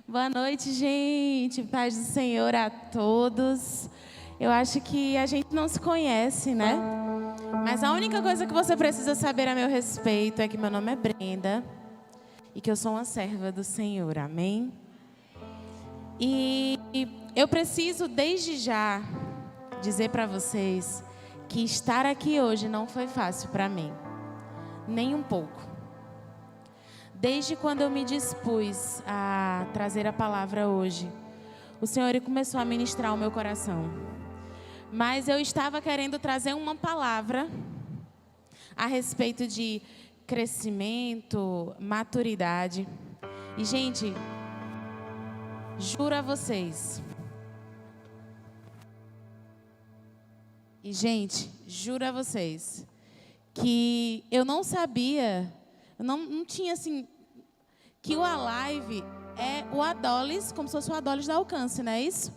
Boa noite, gente. Paz do Senhor a todos. Eu acho que a gente não se conhece, né? Mas a única coisa que você precisa saber a meu respeito é que meu nome é Brenda e que eu sou uma serva do Senhor. Amém? E eu preciso desde já dizer para vocês que estar aqui hoje não foi fácil para mim, nem um pouco. Desde quando eu me dispus a trazer a palavra hoje, o Senhor começou a ministrar o meu coração. Mas eu estava querendo trazer uma palavra a respeito de crescimento, maturidade. E, gente, juro a vocês. Que eu não sabia, eu não tinha assim, que o Alive é o Adolis, como se fosse o Adolis da Alcance, não é isso?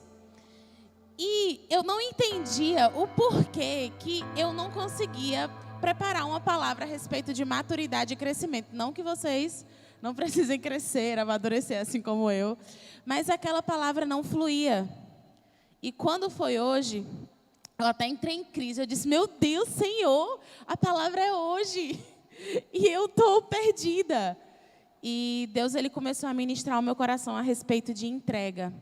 E eu não entendia o porquê que eu não conseguia preparar uma palavra a respeito de maturidade e crescimento. Não que vocês não precisem crescer, amadurecer assim como eu, mas aquela palavra não fluía. E quando foi hoje, eu até entrei em crise. Eu disse, meu Deus, Senhor, a palavra é hoje. E eu estou perdida. E Deus, Ele começou a ministrar o meu coração a respeito de entrega.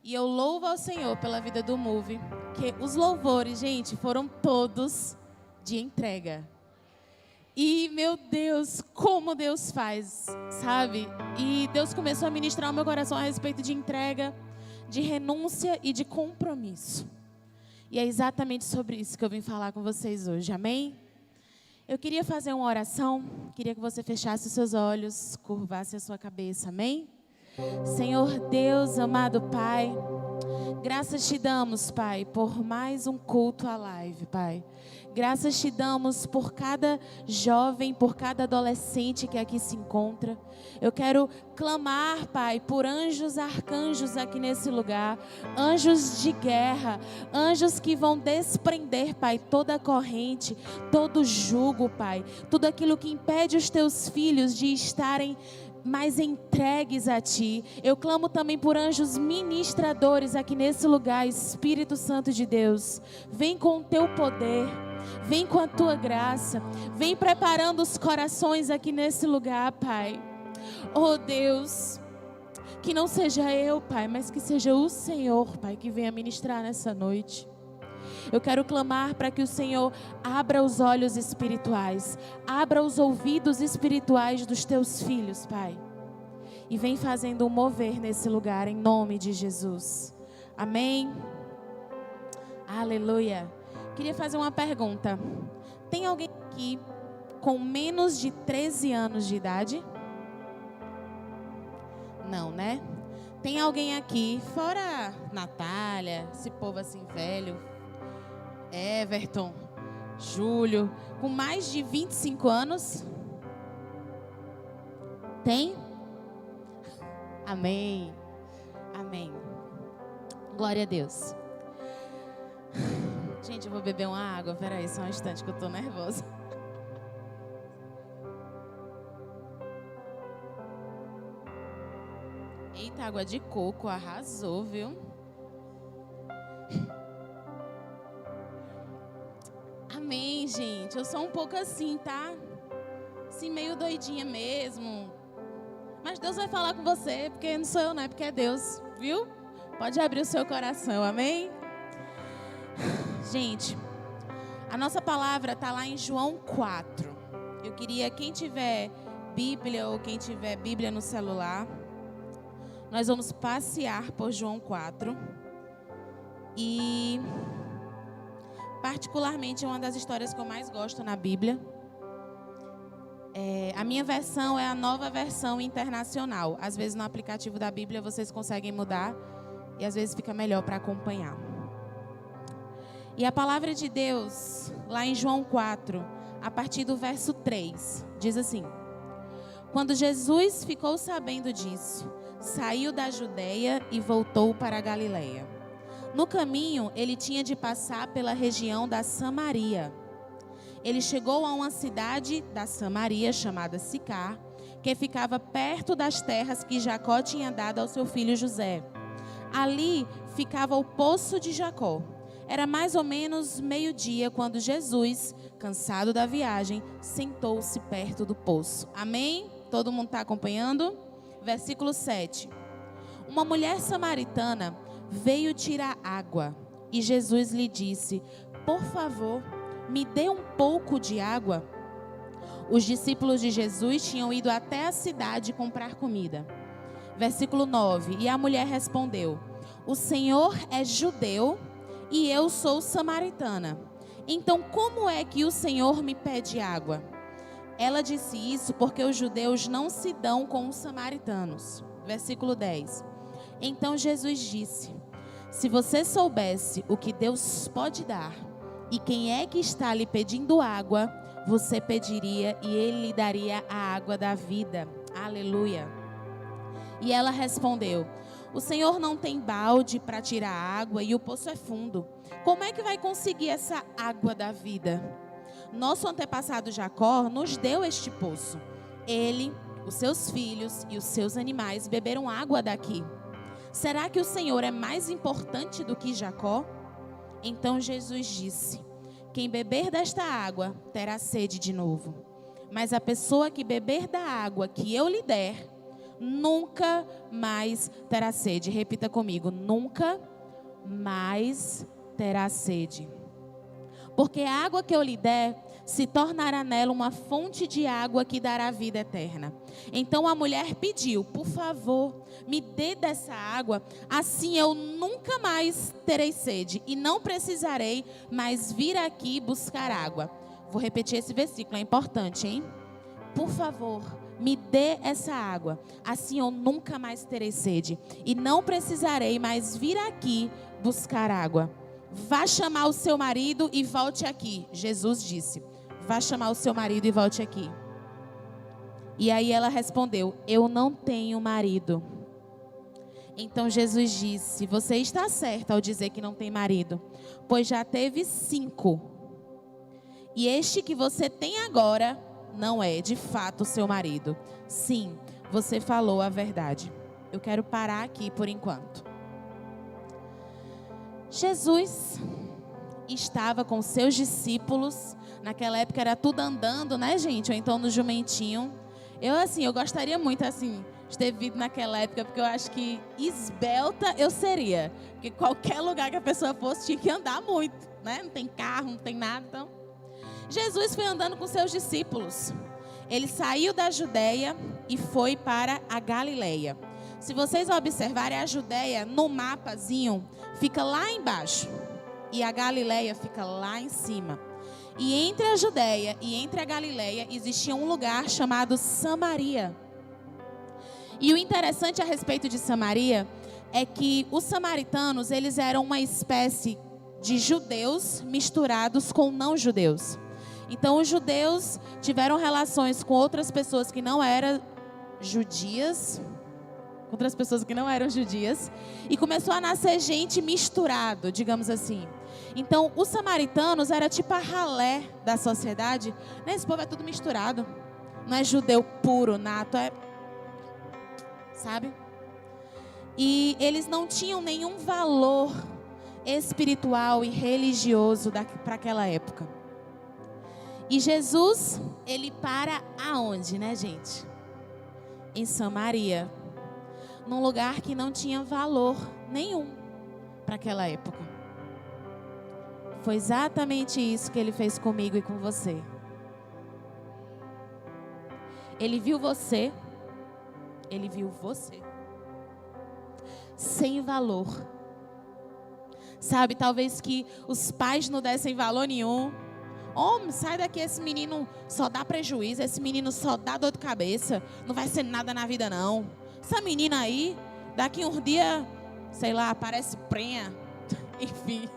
E eu louvo ao Senhor pela vida do Move, que os louvores, gente, foram todos de entrega. E, meu Deus, como Deus faz, sabe? E Deus começou a ministrar o meu coração a respeito de entrega, de renúncia e de compromisso. E é exatamente sobre isso que eu vim falar com vocês hoje, amém? Eu queria fazer uma oração, queria que você fechasse os seus olhos, curvasse a sua cabeça, amém? Senhor Deus, amado Pai, graças te damos, Pai, por mais um culto à live, Pai. Graças te damos por cada jovem, por cada adolescente que aqui se encontra. Eu quero clamar, Pai, por anjos, arcanjos aqui nesse lugar. Anjos de guerra, anjos que vão desprender, Pai, toda a corrente, todo jugo, Pai. Tudo aquilo que impede os teus filhos de estarem mais entregues a Ti. Eu clamo também por anjos ministradores aqui nesse lugar. Espírito Santo de Deus, vem com o Teu poder, vem com a Tua graça, vem preparando os corações aqui nesse lugar, Pai. Oh Deus, que não seja eu, Pai, mas que seja o Senhor, Pai, que venha ministrar nessa noite. Eu quero clamar para que o Senhor abra os olhos espirituais, abra os ouvidos espirituais dos teus filhos, Pai. E vem fazendo um mover nesse lugar, em nome de Jesus. Amém? Aleluia. Queria fazer uma pergunta. Tem alguém aqui com menos de 13 anos de idade? Não, né? Tem alguém aqui, fora Natália, esse povo assim velho, Everton, Júlio, com mais de 25 anos? Tem? Amém. Amém. Glória a Deus. Gente, eu vou beber uma água. Peraí, só um instante que eu tô nervosa. Eita, água de coco, arrasou, viu? Amém, gente. Eu sou um pouco assim, tá? Assim, meio doidinha mesmo. Mas Deus vai falar com você, porque não sou eu, não, é porque é Deus, viu? Pode abrir o seu coração, amém? Gente, a nossa palavra está lá em João 4. Eu queria, quem tiver Bíblia ou quem tiver Bíblia no celular, nós vamos passear por João 4. E particularmente é uma das histórias que eu mais gosto na Bíblia. A minha versão é a nova versão internacional. Às vezes no aplicativo da Bíblia vocês conseguem mudar e às vezes fica melhor para acompanhar. E a palavra de Deus, lá em João 4, a partir do verso 3, diz assim: Quando Jesus ficou sabendo disso, saiu da Judeia e voltou para a Galileia. No caminho, ele tinha de passar pela região da Samaria. Ele chegou a uma cidade da Samaria chamada Sicar, que ficava perto das terras que Jacó tinha dado ao seu filho José. Ali ficava o poço de Jacó. Era mais ou menos meio-dia quando Jesus, cansado da viagem, sentou-se perto do poço. Amém? Todo mundo está acompanhando? Versículo 7. Uma mulher samaritana veio tirar água e Jesus lhe disse: por favor, me dê um pouco de água. Os discípulos de Jesus tinham ido até a cidade comprar comida. Versículo 9. E a mulher respondeu: o Senhor é judeu e eu sou samaritana. Então como é que o Senhor me pede água? Ela disse isso porque os judeus não se dão com os samaritanos. Versículo 10. Então Jesus disse: se você soubesse o que Deus pode dar e quem é que está lhe pedindo água, você pediria e ele lhe daria a água da vida. Aleluia. E ela respondeu: o Senhor não tem balde para tirar água e o poço é fundo. Como é que vai conseguir essa água da vida? Nosso antepassado Jacó nos deu este poço. Ele, os seus filhos e os seus animais beberam água daqui. Será que o Senhor é mais importante do que Jacó? Então Jesus disse: quem beber desta água terá sede de novo. Mas a pessoa que beber da água que eu lhe der, nunca mais terá sede. Repita comigo: nunca mais terá sede. Porque a água que eu lhe der se tornará nela uma fonte de água que dará vida eterna. Então a mulher pediu: por favor, me dê dessa água, assim eu nunca mais terei sede e não precisarei mais vir aqui buscar água. Vou repetir esse versículo, é importante, hein? Por favor, me dê essa água, assim eu nunca mais terei sede e não precisarei mais vir aqui buscar água. Vá chamar o seu marido e volte aqui. Jesus disse: vá chamar o seu marido e volte aqui. E aí ela respondeu: eu não tenho marido. Então Jesus disse: você está certa ao dizer que não tem marido, pois já teve 5. E este que você tem agora não é de fato seu marido. Sim, você falou a verdade. Eu quero parar aqui por enquanto. Jesus estava com seus discípulos. Naquela época era tudo andando, né, gente? Ou então no jumentinho. Eu gostaria muito, de ter vindo naquela época, porque eu acho que esbelta eu seria. Porque qualquer lugar que a pessoa fosse tinha que andar muito, né? Não tem carro, não tem nada, então. Jesus foi andando com seus discípulos. Ele saiu da Judeia e foi para a Galileia. Se vocês observarem, a Judeia, no mapazinho, fica lá embaixo. E a Galileia fica lá em cima. E entre a Judeia e entre a Galileia existia um lugar chamado Samaria. E o interessante a respeito de Samaria é que os samaritanos, eles eram uma espécie de judeus misturados com não-judeus. Então os judeus tiveram relações com outras pessoas que não eram judias, e começou a nascer gente misturado, digamos assim. Então os samaritanos eram tipo a ralé da sociedade, né? Esse povo é tudo misturado, não é judeu puro, nato, sabe? E eles não tinham nenhum valor espiritual e religioso para aquela época. E Jesus, ele para aonde, né, gente? Em Samaria. Num lugar que não tinha valor nenhum para aquela época. Foi exatamente isso que ele fez comigo e com você. Ele viu você sem valor. Sabe, talvez que os pais não dessem valor nenhum. Homem, sai daqui, esse menino só dá prejuízo, esse menino só dá dor de cabeça, não vai ser nada na vida não. Essa menina aí, daqui uns dias, sei lá, parece prenha. Enfim,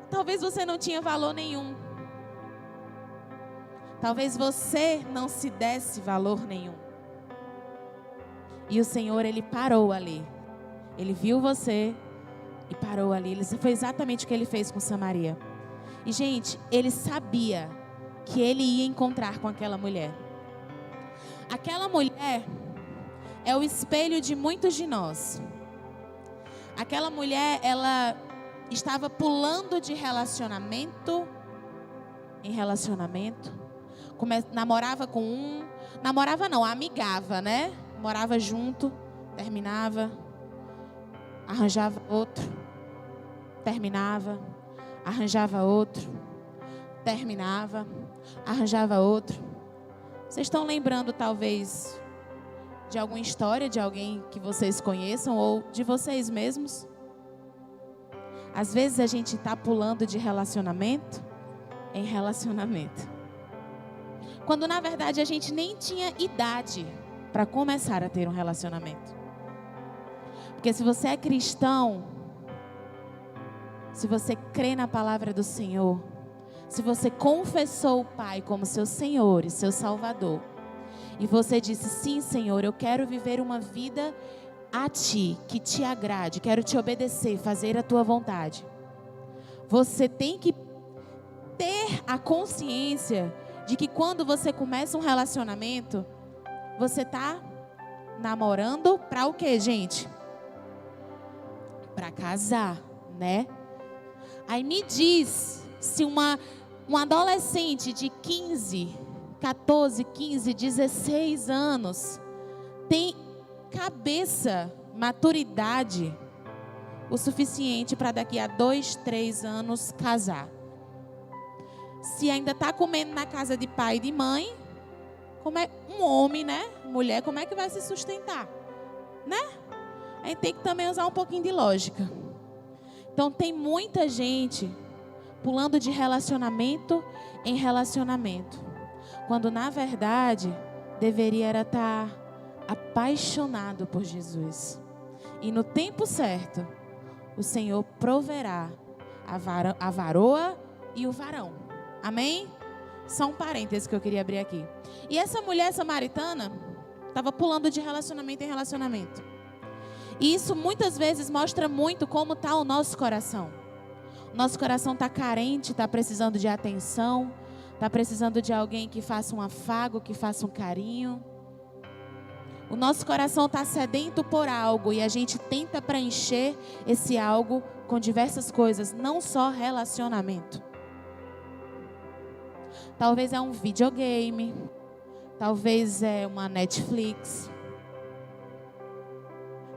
talvez você não tinha valor nenhum. Talvez você não se desse valor nenhum. E o Senhor, ele parou ali. Ele viu você e parou ali. Foi exatamente o que ele fez com Samaria. E, gente, ele sabia que ele ia encontrar com aquela mulher. Aquela mulher é o espelho de muitos de nós. Aquela mulher, ela estava pulando de relacionamento em relacionamento. Namorava com um, namorava não, amigava, né? Morava junto, terminava, arranjava outro, terminava, arranjava outro, terminava, arranjava outro. Vocês estão lembrando talvez de alguma história de alguém que vocês conheçam ou de vocês mesmos? Às vezes a gente está pulando de relacionamento em relacionamento, quando na verdade a gente nem tinha idade para começar a ter um relacionamento. Porque se você é cristão, se você crê na palavra do Senhor, se você confessou o Pai como seu Senhor e seu Salvador, e você disse, sim, Senhor, eu quero viver uma vida a Ti, que Te agrade, quero Te obedecer, fazer a Tua vontade. Você tem que ter a consciência de que quando você começa um relacionamento, você está namorando para o quê, gente? Para casar, né? Aí me diz se um adolescente de 14, 15, 16 anos tem cabeça, maturidade o suficiente para daqui a 2, 3 anos casar. Se ainda está comendo na casa de pai e de mãe, como é um homem, né? Mulher, como é que vai se sustentar? Né? A gente tem que também usar um pouquinho de lógica. Então tem muita gente pulando de relacionamento em relacionamento, quando na verdade deveria era estar apaixonado por Jesus. E no tempo certo, o Senhor proverá a varoa e o varão. Amém? Só um parênteses que eu queria abrir aqui. E essa mulher samaritana estava pulando de relacionamento em relacionamento. E isso muitas vezes mostra muito como está o nosso coração. Nosso coração está carente, está precisando de atenção, está precisando de alguém que faça um afago, que faça um carinho. O nosso coração está sedento por algo e a gente tenta preencher esse algo com diversas coisas, não só relacionamento. Talvez é um videogame, talvez é uma Netflix,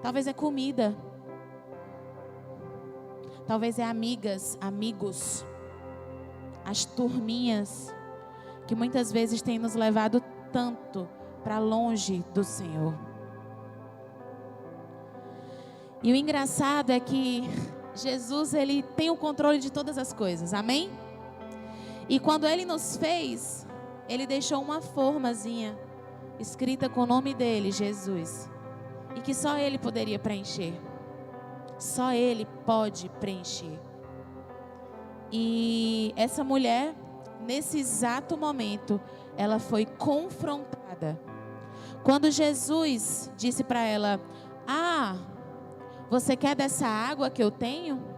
talvez é comida, talvez é amigas, amigos, as turminhas que muitas vezes têm nos levado tanto para longe do Senhor. E o engraçado é que Jesus, ele tem o controle de todas as coisas, amém? E quando Ele nos fez, Ele deixou uma formazinha escrita com o nome dEle, Jesus. E que só Ele poderia preencher. Só Ele pode preencher. E essa mulher, nesse exato momento, ela foi confrontada. Quando Jesus disse para ela, você quer dessa água que eu tenho?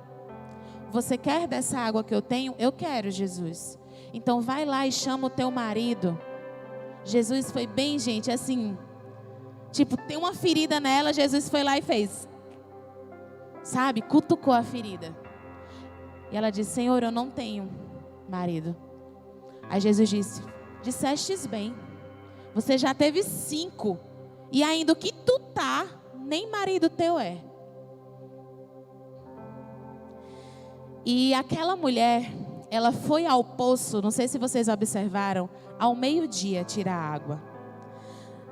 Você quer dessa água que eu tenho? Eu quero, Jesus. Então vai lá e chama o teu marido. Jesus foi bem, gente, assim, tipo, tem uma ferida nela, Jesus foi lá e fez, sabe, cutucou a ferida. E ela disse, Senhor, eu não tenho marido. Aí Jesus disse, dissestes bem, você já teve 5, e ainda o que tu tá, nem marido teu é. E aquela mulher, ela foi ao poço, não sei se vocês observaram, ao meio-dia tirar água.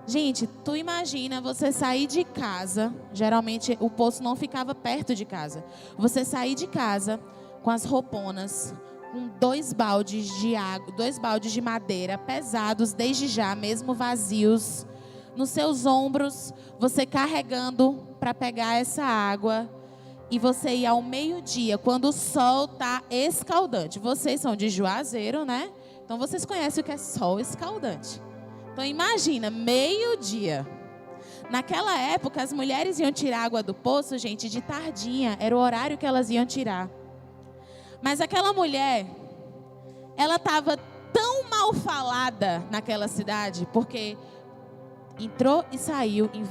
Gente, tu imagina você sair de casa, geralmente o poço não ficava perto de casa. Você sair de casa com as rouponas, com 2 baldes de água, 2 baldes de madeira, pesados desde já, mesmo vazios, nos seus ombros, você carregando para pegar essa água. E você ir ao meio-dia, quando o sol está escaldante. Vocês são de Juazeiro, né? Então vocês conhecem o que é sol escaldante. Então imagina, meio-dia. Naquela época, as mulheres iam tirar água do poço, gente, de tardinha. Era o horário que elas iam tirar. Mas aquela mulher, ela estava tão mal falada naquela cidade, porque entrou e saiu em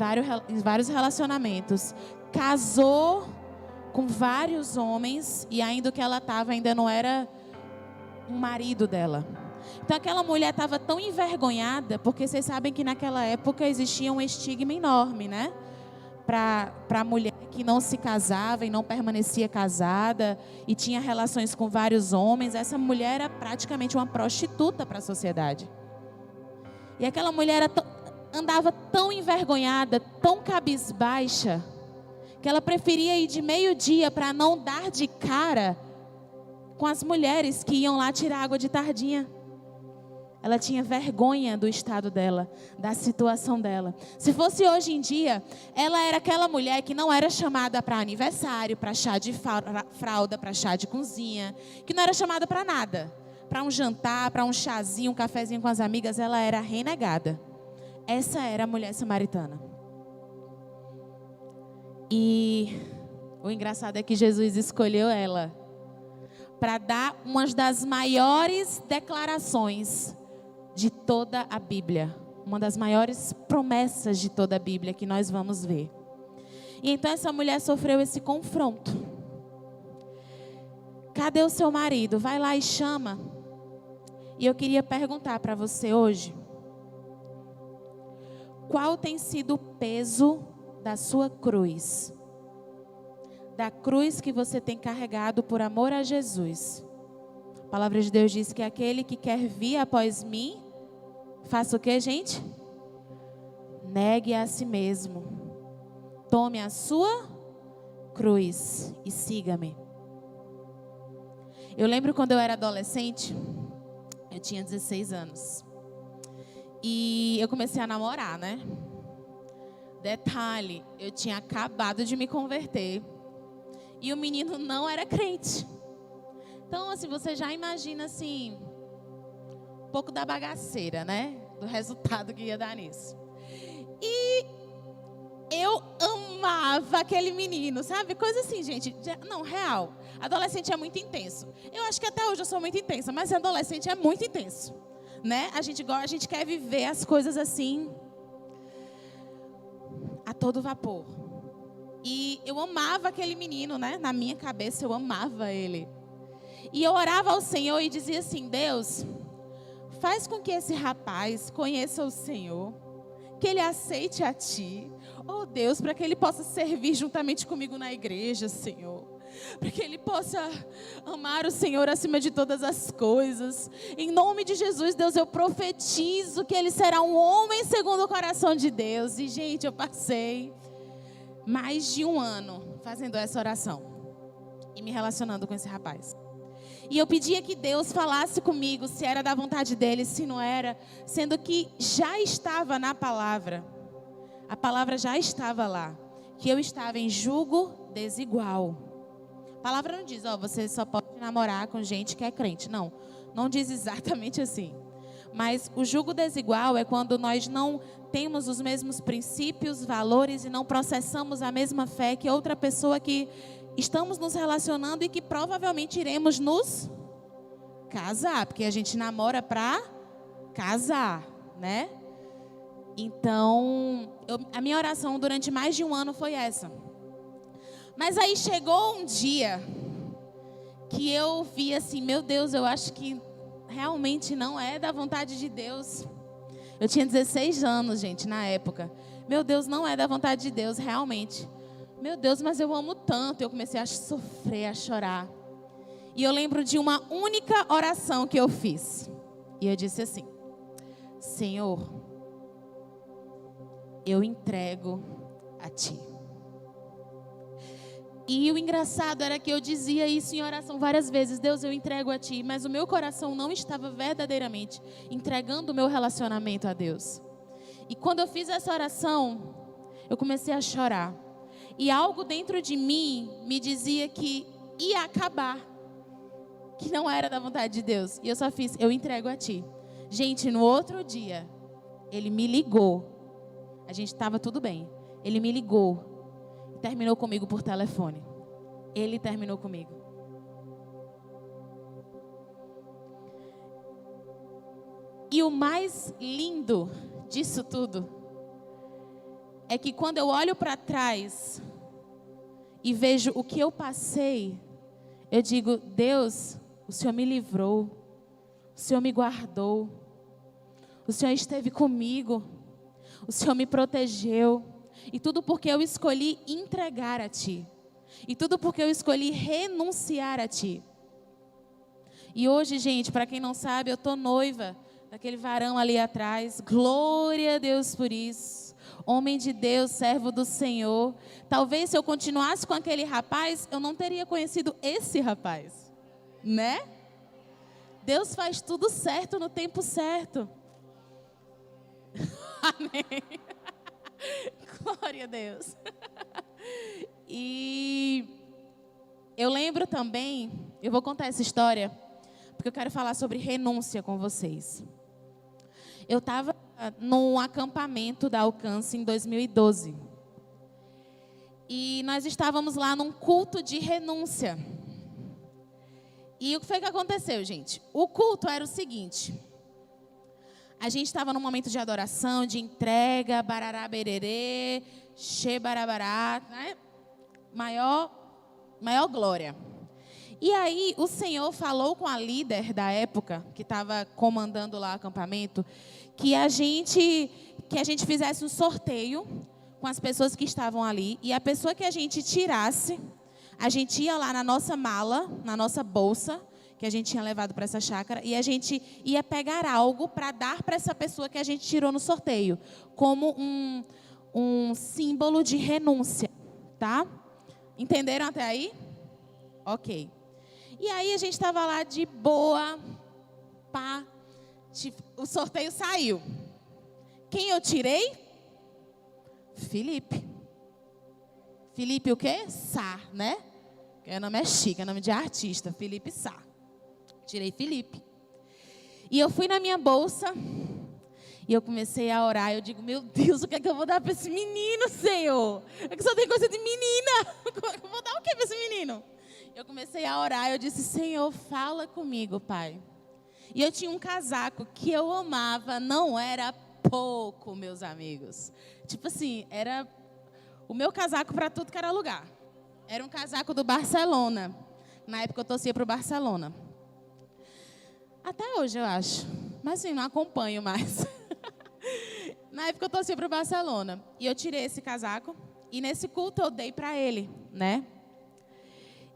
vários relacionamentos, casou com vários homens e ainda o que ela estava ainda não era um marido dela. Então aquela mulher estava tão envergonhada, porque vocês sabem que naquela época existia um estigma enorme, né? Para a mulher que não se casava e não permanecia casada e tinha relações com vários homens, essa mulher era praticamente uma prostituta para a sociedade. E aquela mulher andava tão envergonhada, tão cabisbaixa, que ela preferia ir de meio-dia para não dar de cara com as mulheres que iam lá tirar água de tardinha. Ela tinha vergonha do estado dela, da situação dela. Se fosse hoje em dia, ela era aquela mulher que não era chamada para aniversário, para chá de fralda, para chá de cozinha, que não era chamada para nada. Para um jantar, para um chazinho, um cafezinho com as amigas, ela era renegada. Essa era a mulher samaritana. E o engraçado é que Jesus escolheu ela para dar uma das maiores declarações de toda a Bíblia. Uma das maiores promessas de toda a Bíblia que nós vamos ver. E então essa mulher sofreu esse confronto. Cadê o seu marido? Vai lá e chama. E eu queria perguntar para você hoje: qual tem sido o peso da sua cruz? Da cruz que você tem carregado por amor a Jesus. A palavra de Deus diz que aquele que quer vir após mim, faça o que, gente? Negue a si mesmo. Tome a sua cruz e siga-me. Eu lembro quando eu era adolescente, eu tinha 16 anos. E eu comecei a namorar, né? Detalhe, eu tinha acabado de me converter. E o menino não era crente. Então, assim, você já imagina, assim, um pouco da bagaceira, né? Do resultado que ia dar nisso. E eu amava aquele menino, sabe? Coisa assim, gente. Não, real. Adolescente é muito intenso. Eu acho que até hoje eu sou muito intensa, mas ser adolescente é muito intenso, né? A gente quer viver as coisas assim, a todo vapor. E eu amava aquele menino, né? Na minha cabeça eu amava ele. E eu orava ao Senhor e dizia assim: Deus, faz com que esse rapaz conheça o Senhor, que ele aceite a Ti. Oh Deus, para que ele possa servir juntamente comigo na igreja, Senhor. Para que ele possa amar o Senhor acima de todas as coisas. Em nome de Jesus, Deus, eu profetizo que ele será um homem segundo o coração de Deus. E, gente, eu passei mais de um ano fazendo essa oração e me relacionando com esse rapaz. E eu pedia que Deus falasse comigo se era da vontade dele, se não era, sendo que já estava na palavra. A palavra já estava lá, que eu estava em julgo desigual. A palavra não diz, você só pode namorar com gente que é crente. Não, não diz exatamente assim. Mas o julgo desigual é quando nós não temos os mesmos princípios, valores e não processamos a mesma fé que outra pessoa que estamos nos relacionando e que provavelmente iremos nos casar, porque a gente namora para casar, né? Então, a minha oração durante mais de um ano foi essa. Mas aí chegou um dia que eu vi assim, meu Deus, eu acho que realmente não é da vontade de Deus. Eu tinha 16 anos, gente, na época. Meu Deus, não é da vontade de Deus, realmente. Meu Deus, mas eu amo tanto. Eu comecei a sofrer, a chorar. E eu lembro de uma única oração que eu fiz. E eu disse assim: Senhor, eu entrego a Ti. E o engraçado era que eu dizia isso em oração várias vezes: Deus, eu entrego a Ti. Mas o meu coração não estava verdadeiramente entregando o meu relacionamento a Deus. E quando eu fiz essa oração, eu comecei a chorar. E algo dentro de mim me dizia que ia acabar, que não era da vontade de Deus. E eu só fiz: eu entrego a Ti. Gente, no outro dia, ele me ligou. A gente estava tudo bem. Ele me ligou. Terminou comigo por telefone. Ele terminou comigo. E o mais lindo disso tudo é que quando eu olho para trás e vejo o que eu passei, eu digo: Deus, o Senhor me livrou, o Senhor me guardou, o Senhor esteve comigo, o Senhor me protegeu. E tudo porque eu escolhi entregar a Ti. E tudo porque eu escolhi renunciar a Ti. E hoje, gente, para quem não sabe, eu estou noiva daquele varão ali atrás. Glória a Deus por isso. Homem de Deus, servo do Senhor. Talvez se eu continuasse com aquele rapaz, eu não teria conhecido esse rapaz. Né? Deus faz tudo certo no tempo certo. Amém. Glória a Deus. E eu lembro também, eu vou contar essa história, porque eu quero falar sobre renúncia com vocês. Eu estava num acampamento da Alcance em 2012. E nós estávamos lá num culto de renúncia. E o que foi que aconteceu, gente? O culto era o seguinte: a gente estava num momento de adoração, de entrega, barará, bererê, xebarabará, né? Maior glória. E aí o Senhor falou com a líder da época, que estava comandando lá o acampamento, que a gente fizesse um sorteio com as pessoas que estavam ali, e a pessoa que a gente tirasse, a gente ia lá na nossa mala, na nossa bolsa, que a gente tinha levado para essa chácara, e a gente ia pegar algo para dar para essa pessoa que a gente tirou no sorteio, como um símbolo de renúncia, tá? Entenderam até aí? Ok. E aí a gente estava lá de boa, pá, o sorteio saiu. Quem eu tirei? Felipe. Felipe o quê? Sá, né? O nome é chique, é nome de artista, Felipe Sá. Tirei Felipe. E eu fui na minha bolsa e eu comecei a orar. Eu digo: meu Deus, o que é que eu vou dar para esse menino, Senhor? É que só tem coisa de menina. Eu vou dar o que para esse menino? Eu comecei a orar. Eu disse: Senhor, fala comigo, Pai. E eu tinha um casaco que eu amava. Não era pouco, meus amigos. Tipo assim, era o meu casaco para tudo que era lugar. Era um casaco do Barcelona. Na época eu torcia para o Barcelona. Até hoje, eu acho. Mas sim, não acompanho mais. Na época eu torcia para o Barcelona. E eu tirei esse casaco. E nesse culto eu dei para ele, né?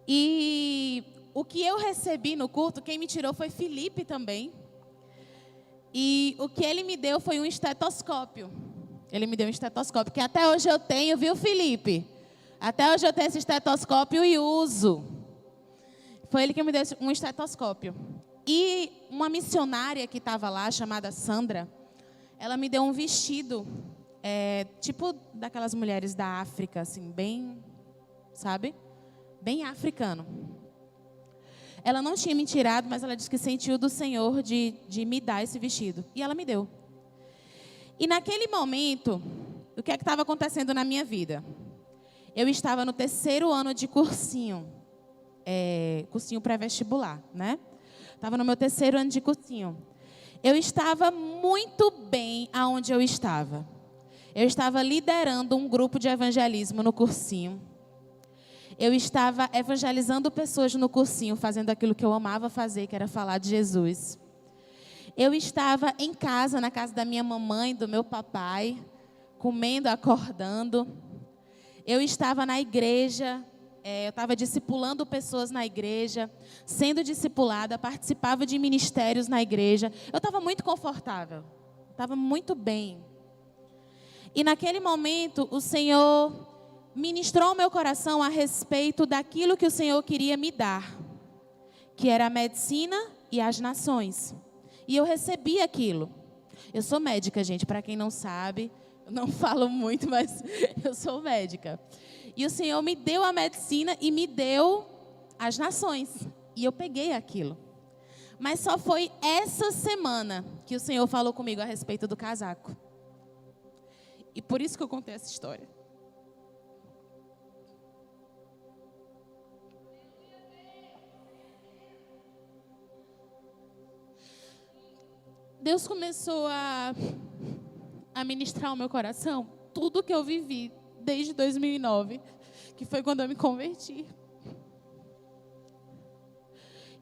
E o que eu recebi no culto, quem me tirou foi Felipe também. E o que ele me deu foi um estetoscópio. Ele me deu um estetoscópio, que até hoje eu tenho, viu, Felipe? Até hoje eu tenho esse estetoscópio e uso. Foi ele que me deu um estetoscópio. E uma missionária que estava lá, chamada Sandra, ela me deu um vestido, tipo daquelas mulheres da África, assim, bem, sabe? Bem africano. Ela não tinha me tirado, mas ela disse que sentiu do Senhor de me dar esse vestido. E ela me deu. E naquele momento, o que é que estava acontecendo na minha vida? Eu estava no 3º ano de cursinho. Cursinho pré-vestibular, né? Estava no meu 3º ano de cursinho. Eu estava muito bem aonde eu estava. Eu estava liderando um grupo de evangelismo no cursinho. Eu estava evangelizando pessoas no cursinho, fazendo aquilo que eu amava fazer, que era falar de Jesus. Eu estava em casa, na casa da minha mamãe, do meu papai, comendo, acordando. Eu estava na igreja, eu estava discipulando pessoas na igreja, sendo discipulada, participava de ministérios na igreja. Eu estava muito confortável, estava muito bem. E naquele momento, o Senhor ministrou ao meu coração a respeito daquilo que o Senhor queria me dar, que era a medicina e as nações. E eu recebi aquilo. Eu sou médica, gente, para quem não sabe, eu não falo muito, mas eu sou médica. E o Senhor me deu a medicina e me deu as nações. E eu peguei aquilo. Mas só foi essa semana que o Senhor falou comigo a respeito do casaco. E por isso que eu contei essa história. Deus começou a ministrar o meu coração tudo que eu vivi desde 2009, que foi quando eu me converti.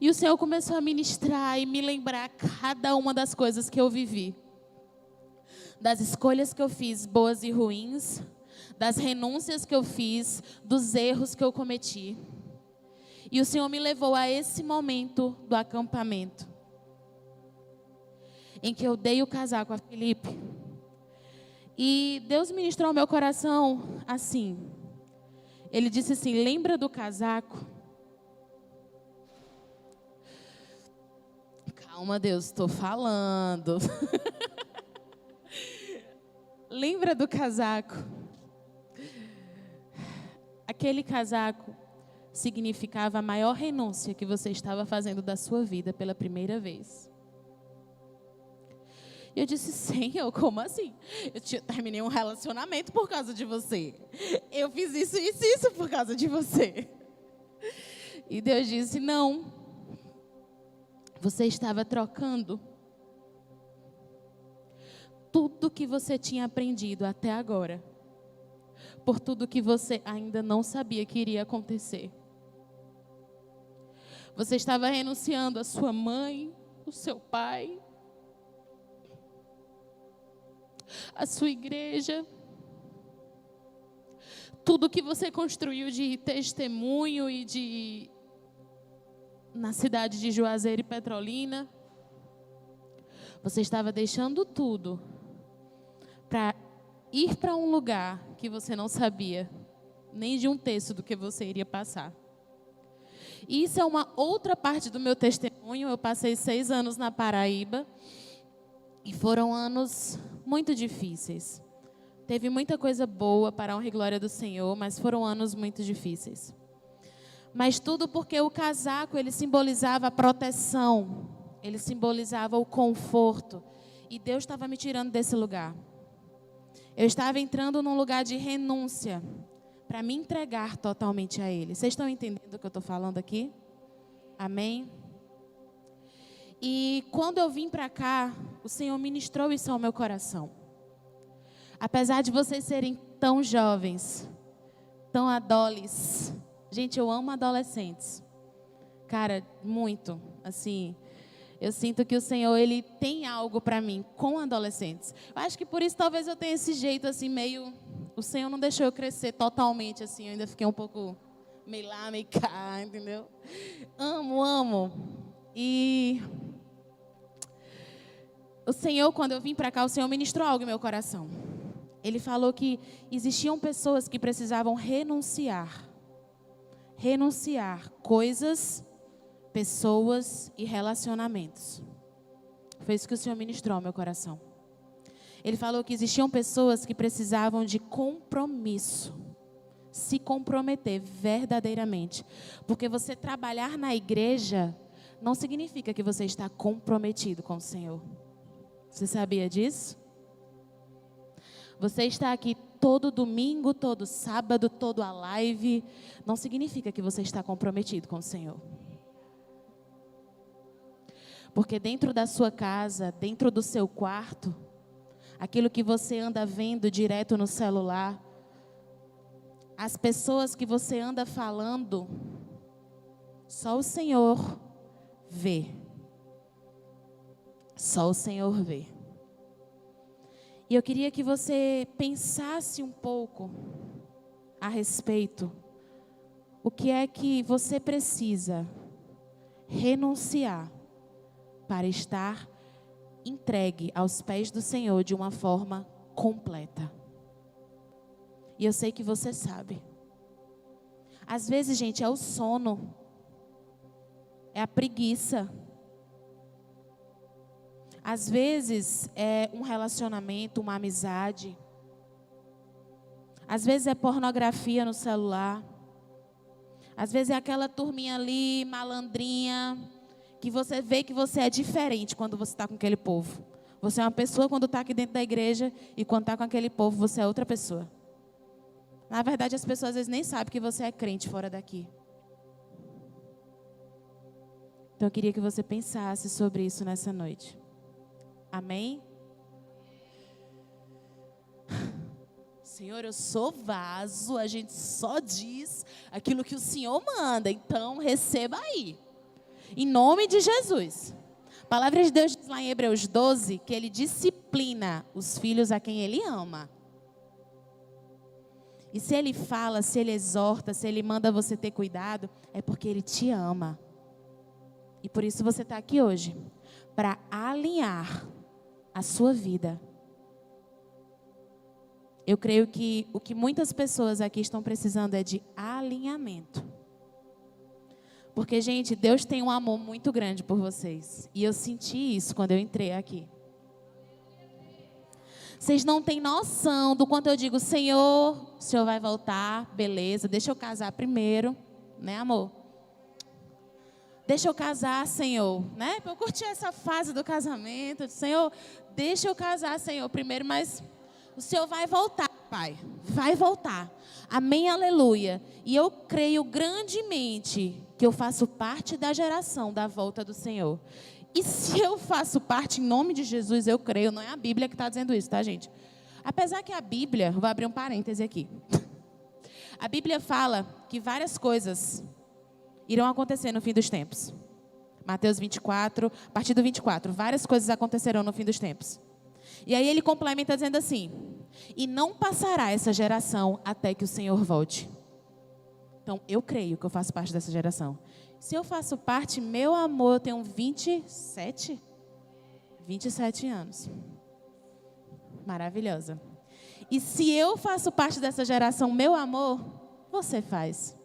E o Senhor começou a ministrar e me lembrar cada uma das coisas que eu vivi. Das escolhas que eu fiz, boas e ruins, das renúncias que eu fiz, dos erros que eu cometi. E o Senhor me levou a esse momento do acampamento, em que eu dei o casaco a Felipe. E Deus ministrou ao meu coração assim. Ele disse assim: lembra do casaco? Calma, Deus, estou falando. Lembra do casaco? Aquele casaco significava a maior renúncia que você estava fazendo da sua vida pela primeira vez. E eu disse: Senhor, como assim? Eu terminei um relacionamento por causa de você. Eu fiz isso, isso, isso por causa de você. E Deus disse: não. Você estava trocando tudo que você tinha aprendido até agora por tudo que você ainda não sabia que iria acontecer. Você estava renunciando à sua mãe, ao seu pai, à sua igreja, tudo que você construiu de testemunho e na cidade de Juazeiro e Petrolina. Você estava deixando tudo para ir para um lugar que você não sabia nem de um terço do que você iria passar. E isso é uma outra parte do meu testemunho. Eu passei 6 anos na Paraíba e foram anos muito difíceis. Teve muita coisa boa para a honra e glória do Senhor, mas foram anos muito difíceis. Mas tudo porque o casaco, ele simbolizava a proteção, ele simbolizava o conforto. E Deus estava me tirando desse lugar. Eu estava entrando num lugar de renúncia, para me entregar totalmente a Ele. Vocês estão entendendo o que eu estou falando aqui? Amém? E quando eu vim para cá, o Senhor ministrou isso ao meu coração. Apesar de vocês serem tão jovens, tão adolescentes. Gente, eu amo adolescentes. Cara, muito. Assim, eu sinto que o Senhor, Ele tem algo para mim com adolescentes. Eu acho que por isso talvez eu tenha esse jeito assim meio... O Senhor não deixou eu crescer totalmente assim. Eu ainda fiquei um pouco meio lá, meio cá, entendeu? Amo. E o Senhor, quando eu vim para cá, o Senhor ministrou algo em meu coração. Ele falou que existiam pessoas que precisavam renunciar coisas, pessoas e relacionamentos. Foi isso que o Senhor ministrou ao meu coração. Ele falou que existiam pessoas que precisavam de compromisso, se comprometer verdadeiramente. Porque você trabalhar na igreja não significa que você está comprometido com o Senhor. Você sabia disso? Você está aqui todo domingo, todo sábado, todo a live, não significa que você está comprometido com o Senhor. Porque dentro da sua casa, dentro do seu quarto, aquilo que você anda vendo direto no celular, as pessoas que você anda falando, só o Senhor vê. Só o Senhor vê. E eu queria que você pensasse um pouco a respeito. O que é que você precisa renunciar para estar entregue aos pés do Senhor de uma forma completa? E eu sei que você sabe. Às vezes, gente, é o sono. É a preguiça. Às vezes é um relacionamento, uma amizade. Às vezes é pornografia no celular. Às vezes é aquela turminha ali, malandrinha, que você vê que você é diferente quando você está com aquele povo. Você é uma pessoa quando está aqui dentro da igreja e quando está com aquele povo você é outra pessoa. Na verdade, as pessoas às vezes nem sabem que você é crente fora daqui. Então eu queria que você pensasse sobre isso nessa noite. Amém? Senhor, eu sou vaso, a gente só diz aquilo que o Senhor manda, então receba aí. Em nome de Jesus. A palavra de Deus diz lá em Hebreus 12 que Ele disciplina os filhos a quem Ele ama. E se Ele fala, se Ele exorta, se Ele manda você ter cuidado, é porque Ele te ama. E por isso você está aqui hoje, para alinhar a sua vida. Eu creio que o que muitas pessoas aqui estão precisando é de alinhamento. Porque, gente, Deus tem um amor muito grande por vocês. E eu senti isso quando eu entrei aqui. Vocês não têm noção do quanto eu digo, Senhor, o Senhor vai voltar, beleza, deixa eu casar primeiro, né, amor? Deixa eu casar, Senhor, né? Eu curti essa fase do casamento, Senhor, deixa eu casar, Senhor, primeiro, mas o Senhor vai voltar, Pai, vai voltar. Amém, aleluia. E eu creio grandemente que eu faço parte da geração da volta do Senhor. E se eu faço parte, em nome de Jesus, eu creio, não é a Bíblia que está dizendo isso, tá, gente? Apesar que a Bíblia, vou abrir um parêntese aqui. A Bíblia fala que várias coisas irão acontecer no fim dos tempos. Mateus 24, a partir do 24, várias coisas acontecerão no fim dos tempos. E aí ele complementa dizendo assim, e não passará essa geração até que o Senhor volte. Então, eu creio que eu faço parte dessa geração. Se eu faço parte, meu amor, eu tenho 27 anos. Maravilhosa. E se eu faço parte dessa geração, meu amor, você faz.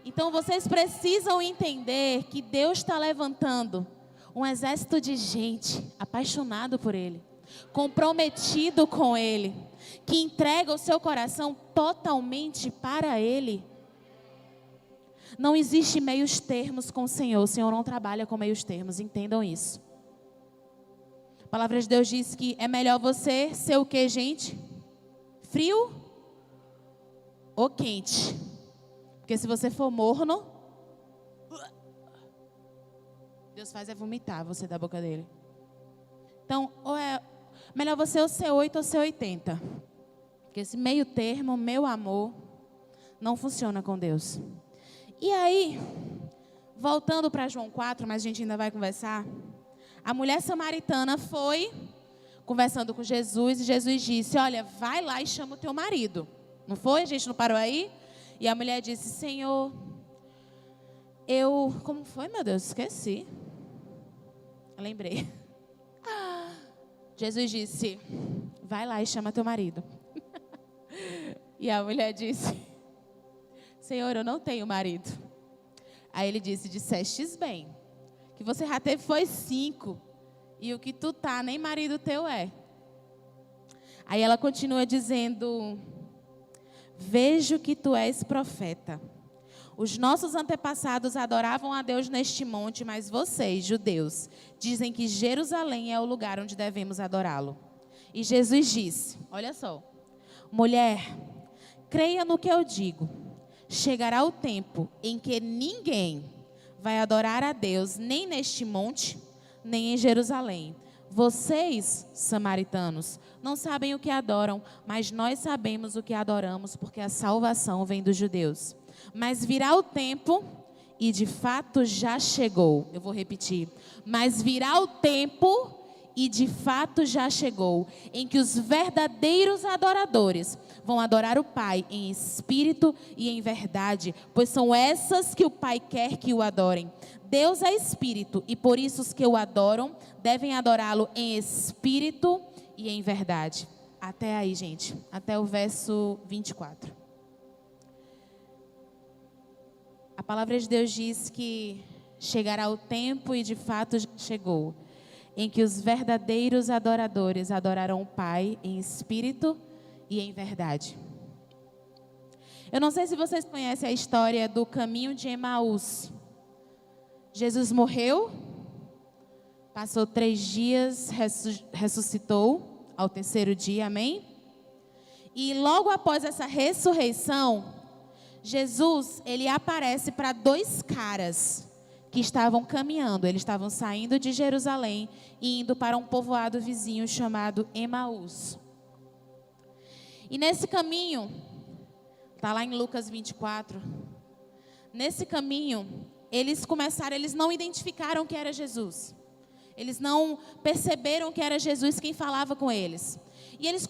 Então, vocês precisam entender que Deus está levantando um exército de gente apaixonado por Ele, comprometido com Ele, que entrega o seu coração totalmente para Ele. Não existe meios termos com o Senhor não trabalha com meios termos, entendam isso. A palavra de Deus diz que é melhor você ser o que, gente? Frio ou quente? Porque se você for morno, Deus faz é vomitar você da boca dele. Então, ou é melhor você ou ser 8 ou ser 80. Porque esse meio termo, meu amor, não funciona com Deus. E aí, voltando para João 4, mas a gente ainda vai conversar. A mulher samaritana foi conversando com Jesus e Jesus disse, olha, vai lá e chama o teu marido. Não foi? A gente não parou aí? E a mulher disse, Senhor, como foi, meu Deus? Esqueci. Lembrei. Jesus disse, vai lá e chama teu marido. E a mulher disse, Senhor, eu não tenho marido. Aí ele disse, dissestes bem, que você já teve foi 5, e o que tu tá, nem marido teu é. Aí ela continua dizendo, vejo que tu és profeta. Os nossos antepassados adoravam a Deus neste monte, mas vocês, judeus, dizem que Jerusalém é o lugar onde devemos adorá-lo. E Jesus disse, olha só, mulher, creia no que eu digo. Chegará o tempo em que ninguém vai adorar a Deus, nem neste monte, nem em Jerusalém. Vocês, samaritanos, não sabem o que adoram, mas nós sabemos o que adoramos, porque a salvação vem dos judeus. Mas virá o tempo, e de fato já chegou. Eu vou repetir. Mas virá o tempo, e de fato já chegou, em que os verdadeiros adoradores vão adorar o Pai em espírito e em verdade, pois são essas que o Pai quer que o adorem. Deus é espírito, e por isso os que o adoram devem adorá-lo em espírito e em verdade. Até aí, gente. Até o verso 24. A palavra de Deus diz que chegará o tempo, e de fato já chegou, em que os verdadeiros adoradores adorarão o Pai em espírito e em verdade. Eu não sei se vocês conhecem a história do caminho de Emaús. Jesus morreu, passou 3 dias, ressuscitou ao 3º dia, amém? E logo após essa ressurreição, Jesus, ele aparece para 2 caras que estavam caminhando. Eles estavam saindo de Jerusalém e indo para um povoado vizinho chamado Emaús. E nesse caminho, está lá em Lucas 24, nesse caminho, eles não identificaram que era Jesus. Eles não perceberam que era Jesus quem falava com eles. E eles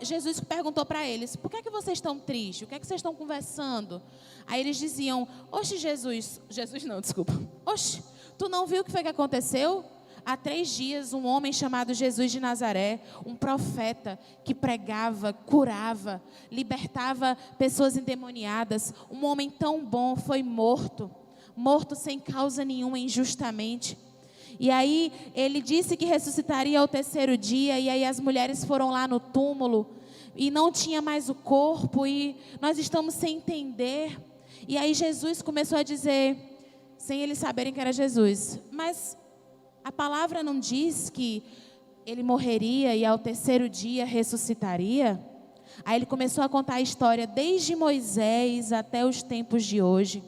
Jesus perguntou para eles: por que é que vocês estão tristes? O que é que vocês estão conversando? Aí eles diziam: oxe, Jesus não, desculpa. Oxe, tu não viu o que foi que aconteceu? Há 3 dias, um homem chamado Jesus de Nazaré, um profeta que pregava, curava, libertava pessoas endemoniadas, um homem tão bom, foi morto sem causa nenhuma, injustamente. E aí ele disse que ressuscitaria ao 3º dia, e aí as mulheres foram lá no túmulo, e não tinha mais o corpo, e nós estamos sem entender. E aí Jesus começou a dizer, sem eles saberem que era Jesus: mas a palavra não diz que ele morreria e ao 3º dia ressuscitaria? Aí ele começou a contar a história desde Moisés até os tempos de hoje.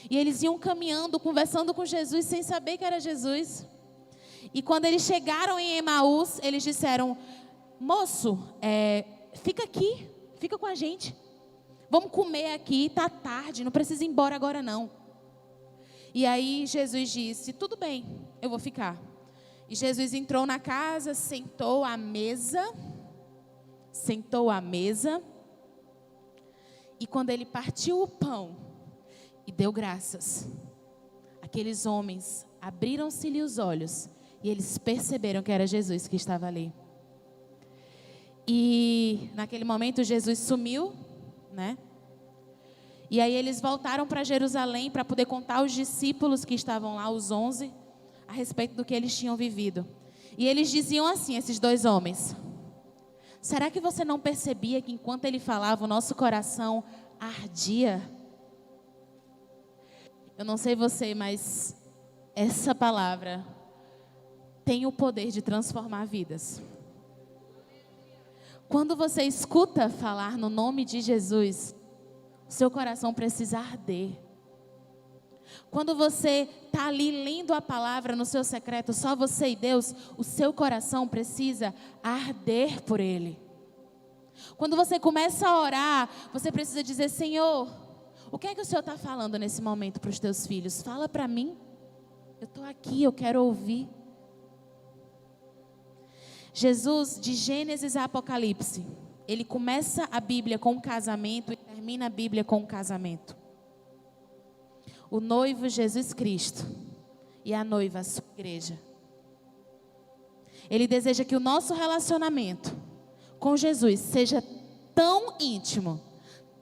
E eles iam caminhando, conversando com Jesus sem saber que era Jesus. E quando eles chegaram em Emaús, eles disseram: moço, fica aqui, fica com a gente. Vamos comer aqui, está tarde, não precisa ir embora agora não. E aí Jesus disse: tudo bem, eu vou ficar. E Jesus entrou na casa, sentou à mesa. E quando ele partiu o pão e deu graças, aqueles homens abriram-se-lhe os olhos e eles perceberam que era Jesus que estava ali. E naquele momento Jesus sumiu, né? E aí eles voltaram para Jerusalém para poder contar aos discípulos que estavam lá, os 11, a respeito do que eles tinham vivido. E eles diziam assim, esses 2 homens: será que você não percebia que enquanto ele falava o nosso coração ardia? Eu não sei você, mas essa palavra tem o poder de transformar vidas. Quando você escuta falar no nome de Jesus, seu coração precisa arder. Quando você está ali lendo a palavra no seu secreto, só você e Deus, o seu coração precisa arder por Ele. Quando você começa a orar, você precisa dizer: Senhor, o que é que o Senhor está falando nesse momento para os teus filhos? Fala para mim, eu estou aqui, eu quero ouvir. Jesus, de Gênesis a Apocalipse, ele começa a Bíblia com um casamento e termina a Bíblia com um casamento. O noivo Jesus Cristo e a noiva, a sua igreja. Ele deseja que o nosso relacionamento com Jesus seja tão íntimo,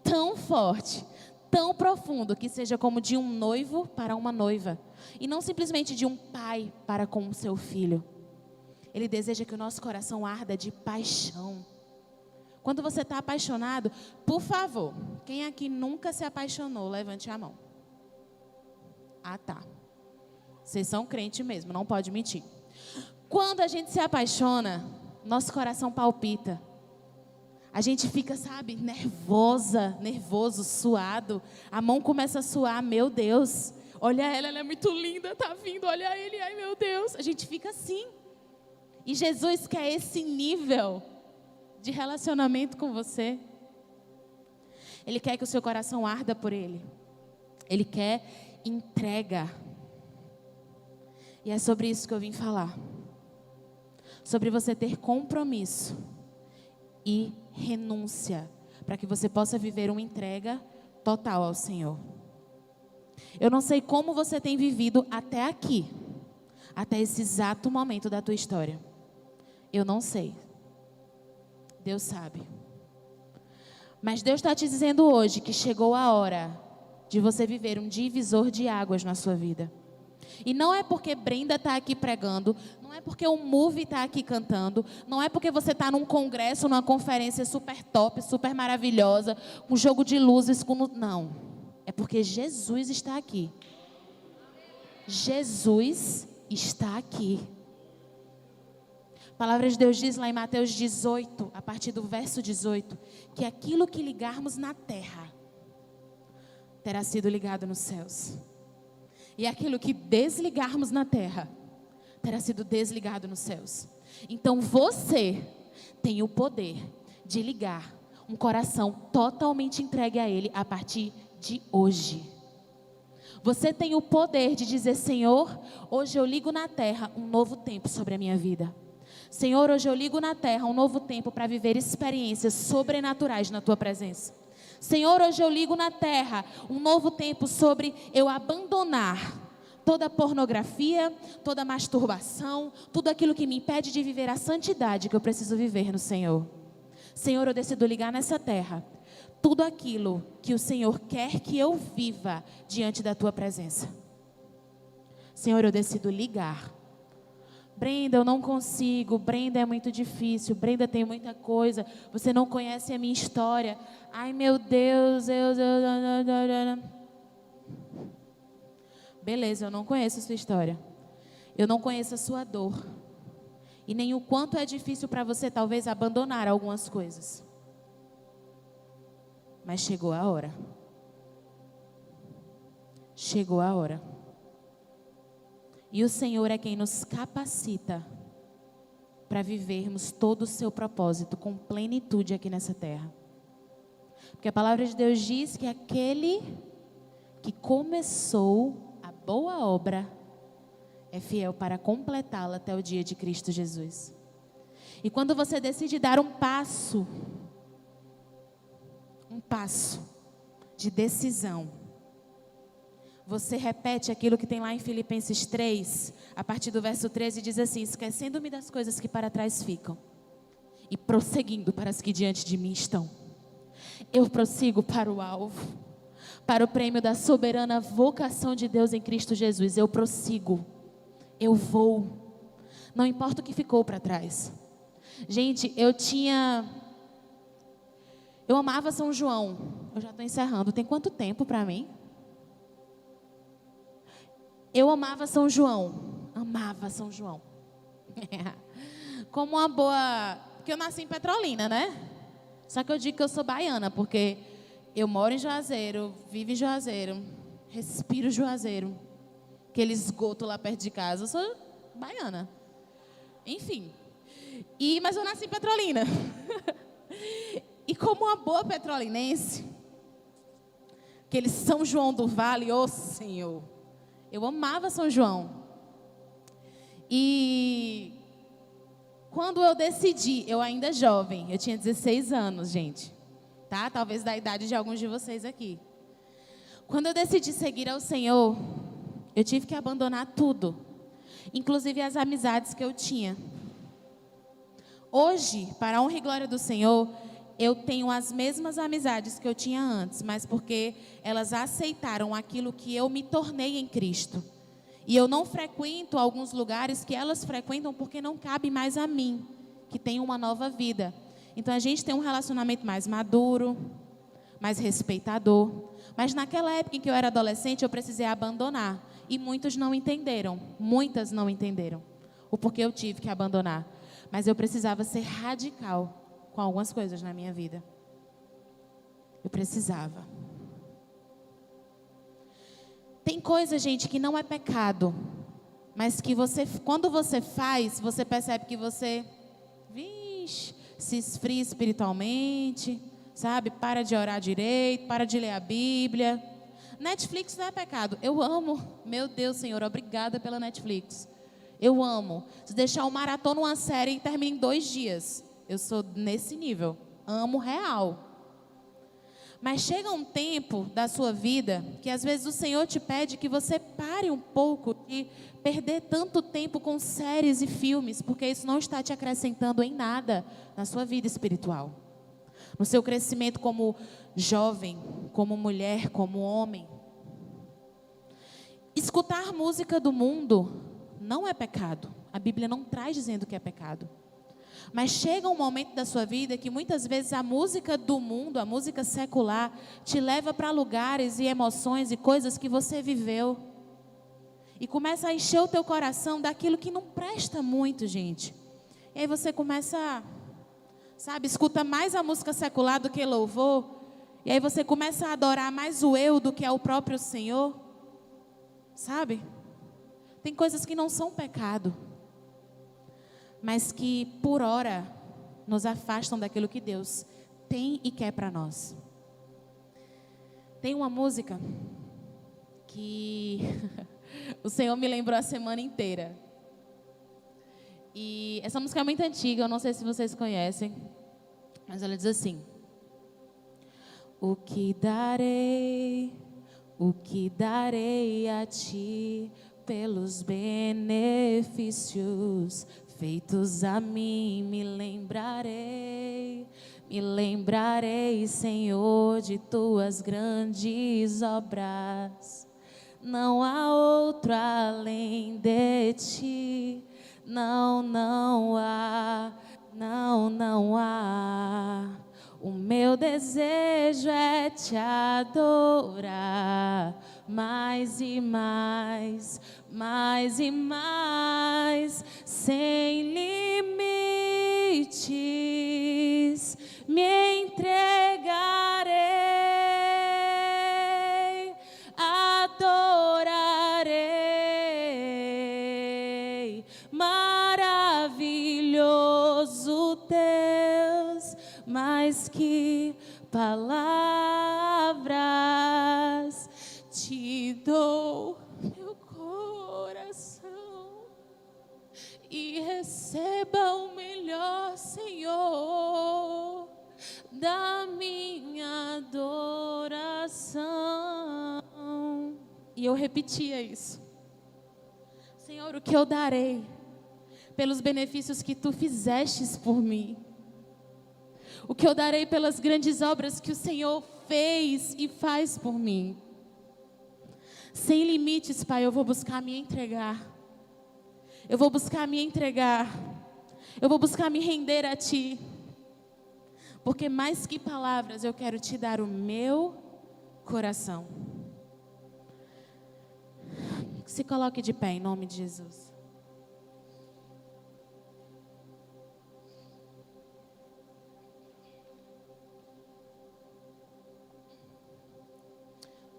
tão forte, tão profundo, que seja como de um noivo para uma noiva, e não simplesmente de um pai para com o seu filho. Ele deseja que o nosso coração arda de paixão. Quando você está apaixonado, por favor, quem aqui nunca se apaixonou, levante a mão. Ah, tá. Vocês são crente mesmo, não pode mentir. Quando a gente se apaixona, nosso coração palpita. A gente fica, sabe, nervoso, suado. A mão começa a suar, meu Deus. Olha ela é muito linda, tá vindo, olha ele, ai meu Deus. A gente fica assim. E Jesus quer esse nível de relacionamento com você. Ele quer que o seu coração arda por Ele. Ele quer entrega. E é sobre isso que eu vim falar. Sobre você ter compromisso e renúncia, para que você possa viver uma entrega total ao Senhor. Eu não sei como você tem vivido até aqui, até esse exato momento da tua história. Eu não sei. Deus sabe. Mas Deus está te dizendo hoje que chegou a hora de você viver um divisor de águas na sua vida. E não é porque Brenda está aqui pregando, não é porque o Move está aqui cantando, não é porque você está num congresso, numa conferência super top, super maravilhosa, com jogo de luzes, não. É porque Jesus está aqui. Jesus está aqui. A palavra de Deus diz lá em Mateus 18, a partir do verso 18, que aquilo que ligarmos na terra terá sido ligado nos céus. E aquilo que desligarmos na terra terá sido desligado nos céus. Então você tem o poder de ligar um coração totalmente entregue a Ele a partir de hoje. Você tem o poder de dizer: Senhor, hoje eu ligo na terra um novo tempo sobre a minha vida. Senhor, hoje eu ligo na terra um novo tempo para viver experiências sobrenaturais na Tua presença. Senhor, hoje eu ligo na terra um novo tempo sobre eu abandonar toda a pornografia, toda a masturbação, tudo aquilo que me impede de viver a santidade que eu preciso viver no Senhor. Senhor, eu decido ligar nessa terra tudo aquilo que o Senhor quer que eu viva diante da Tua presença. Senhor, eu decido ligar. Brenda, eu não consigo. Brenda, é muito difícil. Brenda, tem muita coisa. Você não conhece a minha história. Ai, meu Deus. Beleza, eu não conheço a sua história. Eu não conheço a sua dor. E nem o quanto é difícil para você, talvez, abandonar algumas coisas. Mas chegou a hora. Chegou a hora. E o Senhor é quem nos capacita para vivermos todo o seu propósito com plenitude aqui nessa terra. Porque a palavra de Deus diz que aquele que começou a boa obra é fiel para completá-la até o dia de Cristo Jesus. E quando você decide dar um passo de decisão, você repete aquilo que tem lá em Filipenses 3, a partir do verso 13, diz assim: esquecendo-me das coisas que para trás ficam e prosseguindo para as que diante de mim estão. Eu prossigo para o alvo, para o prêmio da soberana vocação de Deus em Cristo Jesus. Eu prossigo, eu vou, não importa o que ficou para trás. Gente, eu amava São João. Eu já estou encerrando. Tem quanto tempo para mim? Eu amava São João. Amava São João. Como uma boa... Porque eu nasci em Petrolina, né? Só que eu digo que eu sou baiana, porque eu moro em Juazeiro, vivo em Juazeiro, respiro Juazeiro. Aquele esgoto lá perto de casa. Eu sou baiana. Enfim. Mas eu nasci em Petrolina. E como uma boa petrolinense, aquele São João do Vale, ô Senhor, eu amava São João. E quando eu decidi, eu ainda jovem, eu tinha 16 anos, gente, tá? Talvez da idade de alguns de vocês aqui. Quando eu decidi seguir ao Senhor, eu tive que abandonar tudo, inclusive as amizades que eu tinha. Hoje, para a honra e glória do Senhor, eu tenho as mesmas amizades que eu tinha antes, mas porque elas aceitaram aquilo que eu me tornei em Cristo. E eu não frequento alguns lugares que elas frequentam porque não cabe mais a mim, que tenho uma nova vida. Então a gente tem um relacionamento mais maduro, mais respeitador. Mas naquela época em que eu era adolescente, eu precisei abandonar. E muitas não entenderam o porquê eu tive que abandonar. Mas eu precisava ser radical com algumas coisas na minha vida. Eu precisava. Tem coisa, gente, que não é pecado, mas que você, quando você faz, você percebe que você, se esfria espiritualmente, sabe? Para de orar direito, para de ler a Bíblia. Netflix não é pecado. Eu amo. Meu Deus, Senhor, obrigada pela Netflix. Eu amo. Se deixar o maratona uma série e termina em 2 dias. Eu sou nesse nível. Amo real. Mas chega um tempo da sua vida que às vezes o Senhor te pede que você pare um pouco de perder tanto tempo com séries e filmes, porque isso não está te acrescentando em nada na sua vida espiritual. No seu crescimento como jovem, como mulher, como homem. Escutar música do mundo não é pecado. A Bíblia não traz dizendo que é pecado. Mas chega um momento da sua vida que muitas vezes a música do mundo, a música secular, te leva para lugares e emoções e coisas que você viveu. E começa a encher o teu coração daquilo que não presta muito, gente. E aí você começa, sabe, escuta mais a música secular do que louvor. E aí você começa a adorar mais o eu do que ao próprio Senhor. Sabe? Tem coisas que não são pecado, mas que por hora nos afastam daquilo que Deus tem e quer para nós. Tem uma música que o Senhor me lembrou a semana inteira. E essa música é muito antiga, eu não sei se vocês conhecem, mas ela diz assim: o que darei a ti pelos benefícios feitos a mim? Me lembrarei, Senhor, de tuas grandes obras. Não há outro além de ti. Não há. O meu desejo é te adorar mais e mais, sem limites. Me entregarei, adorarei, maravilhoso Deus, mais que palavras, te dou meu coração e receba o melhor, Senhor, da minha adoração. E eu repetia isso: Senhor, o que eu darei pelos benefícios que tu fizestes por mim? O que eu darei pelas grandes obras que o Senhor fez e faz por mim? Sem limites, Pai, eu vou buscar me entregar. Eu vou buscar me entregar. Eu vou buscar me render a Ti. Porque mais que palavras, eu quero Te dar o meu coração. Se coloque de pé em nome de Jesus.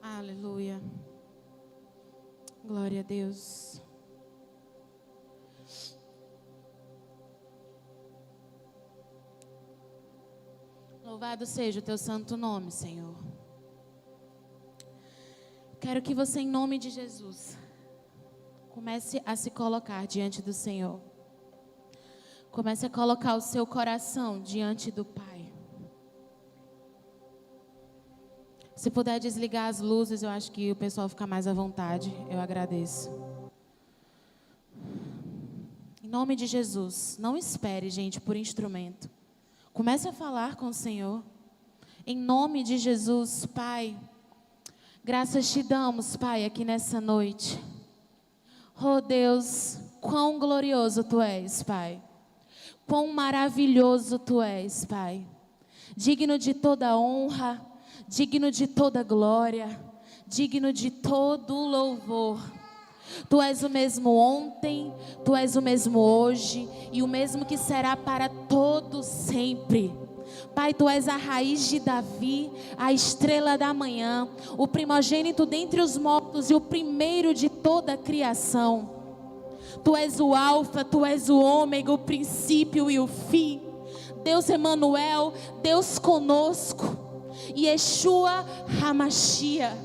Aleluia. Glória a Deus. Louvado seja o teu santo nome, Senhor. Quero que você, em nome de Jesus, comece a se colocar diante do Senhor. Comece a colocar o seu coração diante do Pai. Se puder desligar as luzes, eu acho que o pessoal fica mais à vontade. Eu agradeço. Em nome de Jesus, não espere, gente, por instrumento. Comece a falar com o Senhor. Em nome de Jesus, Pai, graças te damos, Pai, aqui nessa noite. Oh Deus, quão glorioso Tu és, Pai. Quão maravilhoso Tu és, Pai. Digno de toda honra, digno de toda glória, digno de todo louvor. Tu és o mesmo ontem, Tu és o mesmo hoje e o mesmo que será para todo sempre. Pai, Tu és a raiz de Davi, a estrela da manhã, o primogênito dentre os mortos e o primeiro de toda a criação. Tu és o alfa, Tu és o ômega, o princípio e o fim. Deus Emanuel, Deus conosco. Yeshua HaMashiach,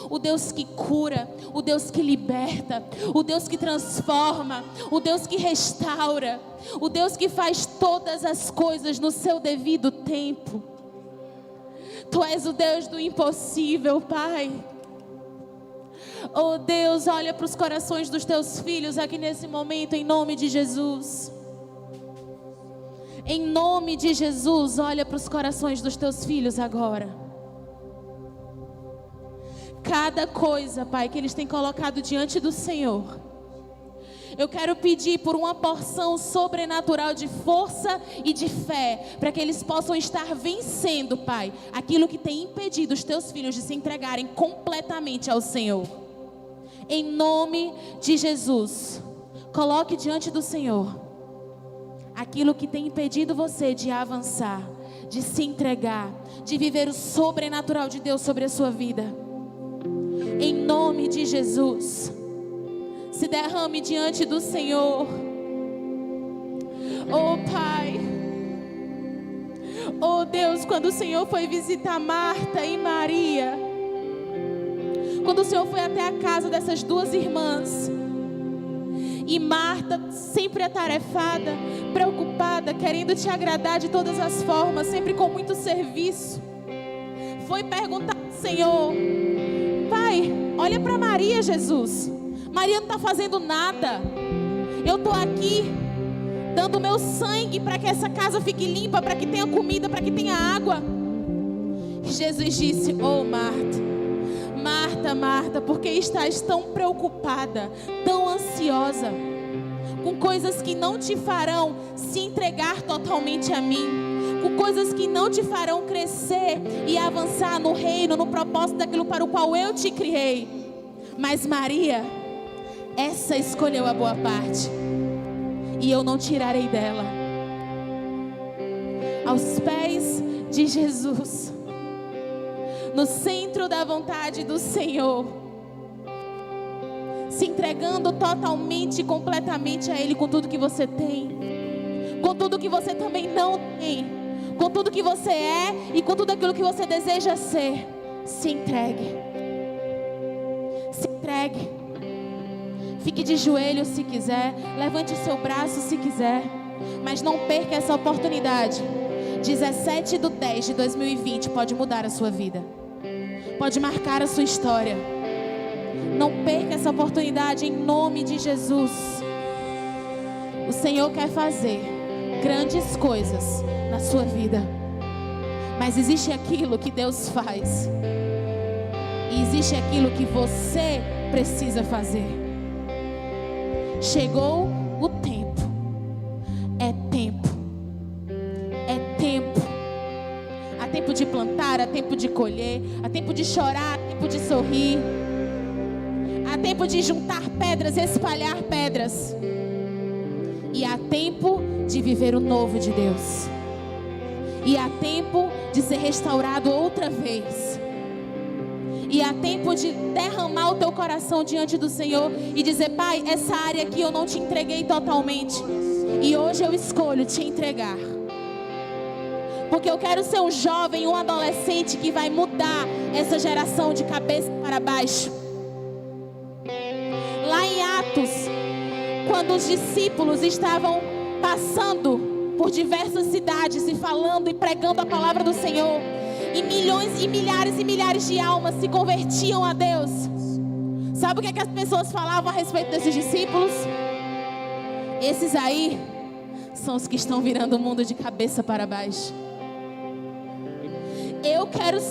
o Deus que cura, o Deus que liberta, o Deus que transforma, o Deus que restaura, o Deus que faz todas as coisas no seu devido tempo. Tu és o Deus do impossível, Pai. Oh Deus, olha para os corações dos Teus filhos aqui nesse momento, em nome de Jesus. Em nome de Jesus, olha para os corações dos Teus filhos agora. Cada coisa, Pai, que eles têm colocado diante do Senhor, eu quero pedir por uma porção sobrenatural de força e de fé, para que eles possam estar vencendo, Pai, aquilo que tem impedido os Teus filhos de se entregarem completamente ao Senhor. Em nome de Jesus, coloque diante do Senhor aquilo que tem impedido você de avançar, de se entregar, de viver o sobrenatural de Deus sobre a sua vida. Em nome de Jesus, se derrame diante do Senhor. Oh Pai, Oh Deus, quando o Senhor foi visitar Marta e Maria, quando o Senhor foi até a casa dessas duas irmãs, e Marta, sempre atarefada, preocupada, querendo te agradar de todas as formas, sempre com muito serviço, foi perguntar ao Senhor: Pai, olha para Maria, Jesus. Maria não está fazendo nada. Eu estou aqui dando meu sangue para que essa casa fique limpa, para que tenha comida, para que tenha água. E Jesus disse: oh Marta, Marta, Marta, por que estás tão preocupada, tão ansiosa, com coisas que não te farão se entregar totalmente a mim, com coisas que não te farão crescer e avançar no reino, no propósito daquilo para o qual eu te criei. Mas Maria, essa escolheu a boa parte, e eu não tirarei dela. Aos pés de Jesus, no centro da vontade do Senhor, se entregando totalmente e completamente a Ele, com tudo que você tem, com tudo que você também não tem, com tudo que você é e com tudo aquilo que você deseja ser. Se entregue. Se entregue. Fique de joelhos se quiser, levante o seu braço se quiser, mas não perca essa oportunidade. 17/10/2020 pode mudar a sua vida, pode marcar a sua história. Não perca essa oportunidade em nome de Jesus. O Senhor quer fazer grandes coisas na sua vida, mas existe aquilo que Deus faz e existe aquilo que você precisa fazer. Chegou o tempo. É tempo. É tempo. Há tempo de plantar, há tempo de colher, há tempo de chorar, há tempo de sorrir. Há tempo de juntar pedras, espalhar pedras. E há tempo de viver o novo de Deus. E há tempo de ser restaurado outra vez. E há tempo de derramar o teu coração diante do Senhor e dizer: Pai, essa área aqui eu não te entreguei totalmente, e hoje eu escolho te entregar. Porque eu quero ser um jovem, um adolescente que vai mudar essa geração de cabeça para baixo. Lá em Atos, quando os discípulos estavam passando por diversas cidades e falando e pregando a palavra do Senhor, e milhões e milhares de almas se convertiam a Deus. Sabe o que as pessoas falavam a respeito desses discípulos? Esses aí são os que estão virando o mundo de cabeça para baixo. Eu quero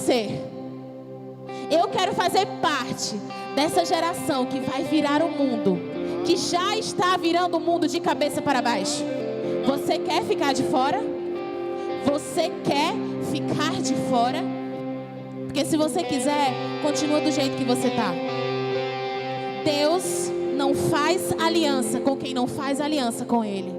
fazer parte dessa geração que vai virar o mundo, que já está virando o mundo de cabeça para baixo. Você quer ficar de fora? Você quer ficar de fora? Porque se você quiser, continua do jeito que você está. Deus não faz aliança com quem não faz aliança com Ele.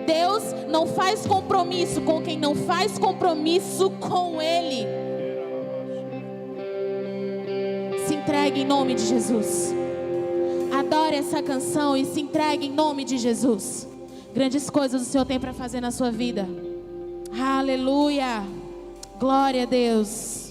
Deus não faz compromisso com quem não faz compromisso com Ele. Se entregue em nome de Jesus. Adore essa canção e se entregue em nome de Jesus. Grandes coisas o Senhor tem para fazer na sua vida. Aleluia. Glória a Deus.